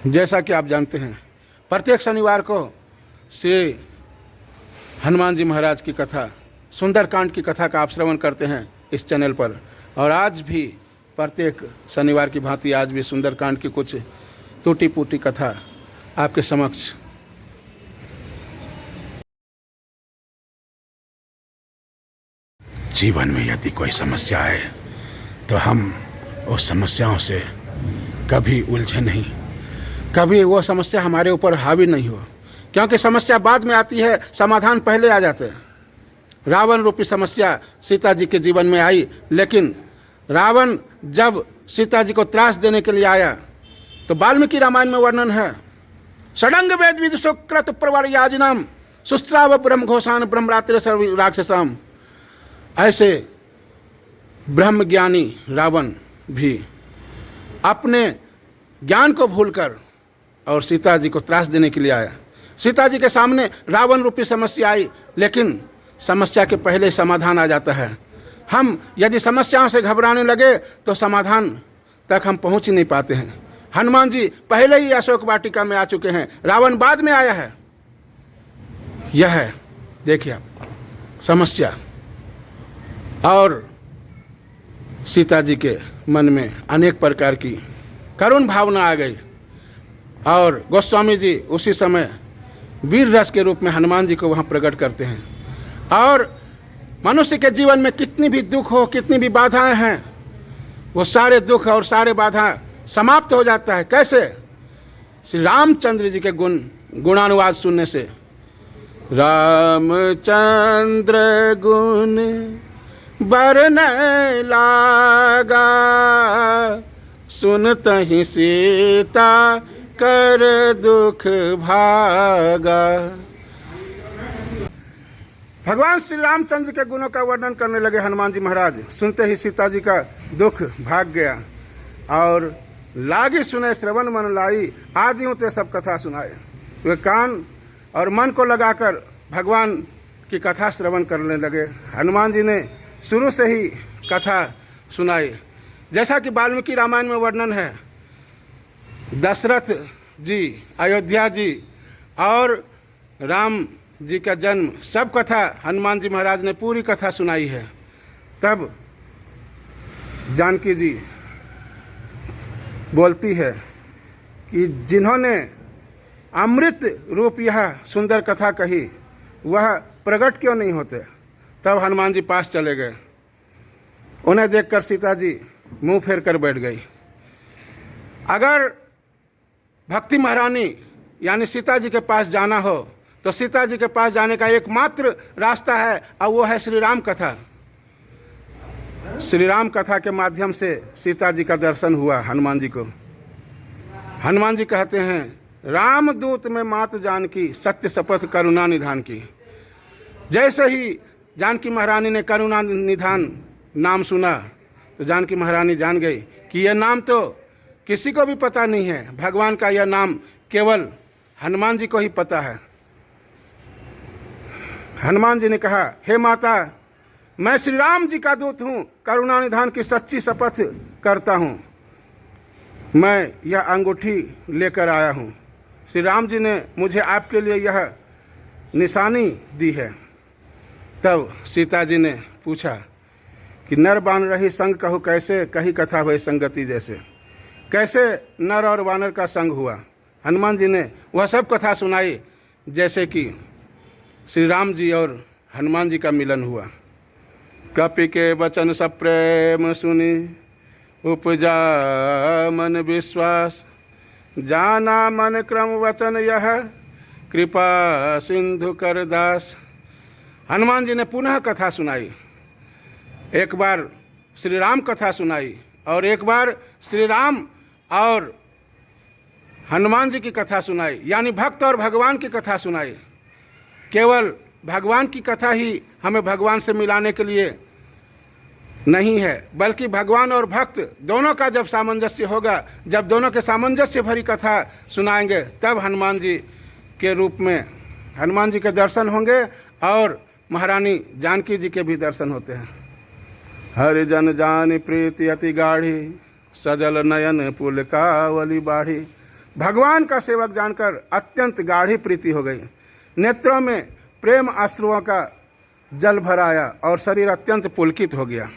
जैसा कि आप जानते हैं, प्रत्येक शनिवार को श्री हनुमान जी महाराज की कथा, सुंदरकांड की कथा का आप श्रवण करते हैं इस चैनल पर। और आज भी प्रत्येक शनिवार की भांति आज भी सुंदरकांड की कुछ टूटी फूटी कथा आपके समक्ष। जीवन में यदि कोई समस्या आए तो हम उस समस्याओं से कभी उलझे नहीं, कभी वो समस्या हमारे ऊपर हावी नहीं हो, क्योंकि समस्या बाद में आती है, समाधान पहले आ जाते हैं। रावण रूपी समस्या सीता जी के जीवन में आई, लेकिन रावण जब सीता जी को त्रास देने के लिए आया तो वाल्मीकि रामायण में वर्णन है, षडंग वेद विदु सुकृत प्रवर याजनाम सुस्त्राव ब्रह्म घोषान ब्रह्मरात्रि सर्व राक्षसाम। ऐसे ब्रह्म ज्ञानी रावण भी अपने ज्ञान को भूलकर और सीता जी को त्रास देने के लिए आया। सीता जी के सामने रावण रूपी समस्या आई, लेकिन समस्या के पहले समाधान आ जाता है। हम यदि समस्याओं से घबराने लगे तो समाधान तक हम पहुंच ही नहीं पाते हैं। हनुमान जी पहले ही अशोक वाटिका में आ चुके हैं, रावण बाद में आया है। यह है, देखिए आप, समस्या। और सीता जी के मन में अनेक प्रकार की करुण भावना आ गई, और गोस्वामी जी उसी समय वीर रस के रूप में हनुमान जी को वहाँ प्रकट करते हैं। और मनुष्य के जीवन में कितनी भी दुख हो, कितनी भी बाधाएं हैं, वो सारे दुख और सारे बाधा समाप्त हो जाता है। कैसे? श्री रामचंद्र जी के गुणानुवाद सुनने से। रामचंद्र गुण बरन लागा, सुनत ही सीता कर दुख भागा। भगवान श्री रामचंद्र के गुणों का वर्णन करने लगे हनुमान जी महाराज। सुनते ही सीता जी का दुख भाग गया। और लागी सुने श्रवण मन लाई, आदि ते सब कथा सुनाए। वे कान और मन को लगाकर भगवान की कथा श्रवण करने लगे। हनुमान जी ने शुरू से ही कथा सुनाई। जैसा कि वाल्मीकि रामायण में वर्णन है, दशरथ जी, अयोध्या जी और राम जी का जन्म, सब कथा हनुमान जी महाराज ने पूरी कथा सुनाई है। तब जानकी जी बोलती है कि जिन्होंने अमृत रूप यह सुंदर कथा कही, वह प्रकट क्यों नहीं होते। तब हनुमान जी पास चले गए। उन्हें देखकर सीता जी मुंह फेर कर बैठ गई। अगर भक्ति महारानी यानी सीता जी के पास जाना हो तो सीता जी के पास जाने का एकमात्र रास्ता है, और वो है श्री राम कथा। श्री राम कथा के माध्यम से सीता जी का दर्शन हुआ हनुमान जी को। हनुमान जी कहते हैं, रामदूत में मातु जानकी, सत्य शपथ करुणा निधान की। जैसे ही जानकी महारानी ने करुणा निधान नाम सुना तो जानकी महारानी जान गई कि यह नाम तो किसी को भी पता नहीं है। भगवान का यह नाम केवल हनुमान जी को ही पता है। हनुमान जी ने कहा, हे माता, मैं श्री राम जी का दूत हूँ, करुणा निधान की सच्ची शपथ करता हूँ। मैं यह अंगूठी लेकर आया हूँ। श्री राम जी ने मुझे आपके लिए यह निशानी दी है। तब सीता जी ने पूछा कि नर बानर रही संग कहूँ कैसे, कही कथा हुई संगति जैसे। कैसे नर और वानर का संग हुआ। हनुमान जी ने वह सब कथा सुनाई, जैसे कि श्री राम जी और हनुमान जी का मिलन हुआ। कपि के वचन सब प्रेम सुनी, उपजा मन विश्वास, जाना मन क्रम वचन यह, कृपा सिंधु कर दास। हनुमान जी ने पुनः कथा सुनाई। एक बार श्री राम कथा सुनाई और एक बार श्री राम और हनुमान जी की कथा सुनाई, यानी भक्त और भगवान की कथा सुनाई। केवल भगवान की कथा ही हमें भगवान से मिलाने के लिए नहीं है, बल्कि भगवान और भक्त दोनों का जब सामंजस्य होगा, जब दोनों के सामंजस्य भरी कथा सुनाएंगे, तब हनुमान जी के रूप में हनुमान जी के दर्शन होंगे और महारानी जानकी जी के भी दर्शन होते हैं। हरि जन जान प्रीति अति गाढ़ी, सजल नयन पुलकावली बाढ़ी, भगवान का सेवक जानकर अत्यंत गाढ़ी प्रीति हो गई। नेत्रों में प्रेम अश्रुओं का जल भर आया और शरीर अत्यंत पुलकित हो गया।